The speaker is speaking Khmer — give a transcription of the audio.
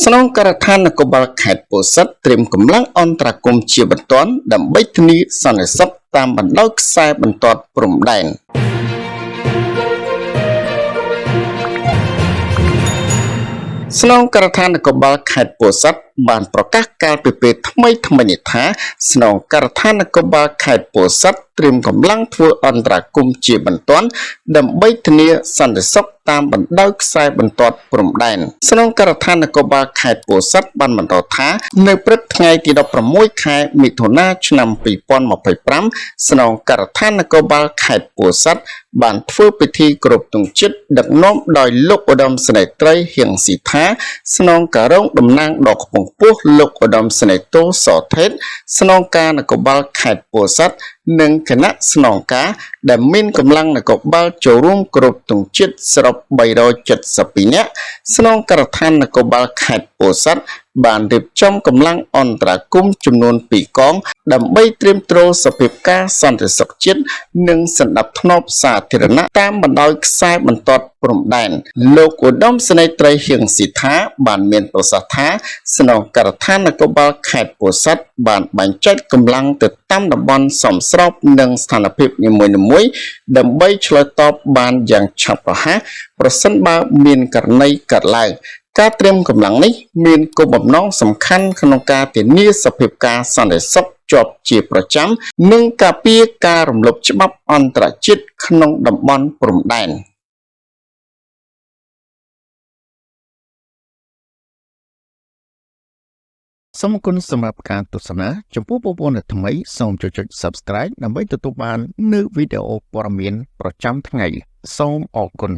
ស្នងការដ្ឋាននគរបាលខេត្តពោធិ៍សាត់ត្រៀមកម្លាំងអន្តរាគមន៍ជាបន្ទាន់ដើម្បីធានាសន្តិសុខតាមបណ្ដោយខ្សែបន្ទាត់ព្រំដែនស្នងការដ្ឋាននគរបាលខេត្តពោធិ៍សាត់បានប្រកាសកាលពីពេលថ្មីនេះថាស្នងការដ្ឋាននគរបាលខេត្តពោធិ៍សាត់ត្រៀមកម្លាំងធ្វើអន្តរាគមន៍ជាបន្ទាន់ដើម្បីធានាសន្តិសុខតាមបណ្ដោយខ្សែបន្ទាត់ព្រំដែនស្នងការដ្ឋាននគរបាលខេត្តពោធិ៍សាត់បានបន្តថានៅព្រឹកថ្ងៃទី16ខែមិថុនាឆ្នាំ2025ស្នងការដ្ឋាននគរបាលខេត្តពោធិ៍សាត់បានធ្វើពិធីគោរពទង់ជាតិដឹកនាំដោយលោកឧត្តមសេនីយ៍ត្រីហៀងស៊ីថាស្នងការរងតំណាងដ៏ខ្ពង់ខ្ពស់លោកឧត្តមសេនីយ៍តូសថេតស្នងការនគរបាលខេត្តពោធិ៍សាត់និងគណៈស្នងការដែលមានកម្លាំងនគរបាលចូលរួមគ្រប់ទង់ជាតិសរុប372នាក់ស្នងការដ្ឋាននគរបាលខេត្តពោធិ៍សាត់បានរៀបចំកម្លាំងអន្តរាគមន៍ចំនួន2កងដើម្បីត្រៀមទ្រសភាពការសន្តិសុខជាតិនិងសណ្ដាប់ធ្នាប់សាធារណៈតាមបណ្ដោយខ្សែបន្ទាត់ព្រំដែនលោកឧត្តមសេនីយ៍ត្រីហៀងស៊ីថាបានមានប្រសាសន៍ថាស្នងការដ្ឋាននគរបាលខេត្តពោធិ៍សាត់បានបែងចែកកម្លាំងទៅតាមតំបន់សមស្របនឹងស្ថានភាពនីមួយៗដើម្បីឆ្លើយតបបានយ៉ាងឆាប់រហ័សប្រសិនបើមានករណីកើតឡើងការត្រៀមកម្លាំងនេះមានគោលបំណងសំខាន់ក្នុងការធានាសភាពការសន្តិសុខជាប់ជាប្រចាំនិងការពារការរំលោភច្បាប់អន្តរជាតិក្នុងតំបន់ព្រំដែនសូមអរគុណសម្រាប់ការទស្សនាចំពោះបងប្អូនថ្មីសូមចុច Subscribe ដើម្បីទទួលបាននូវវីដេអូព័ត៌មានប្រចាំថ្ងៃសូមអរគុណ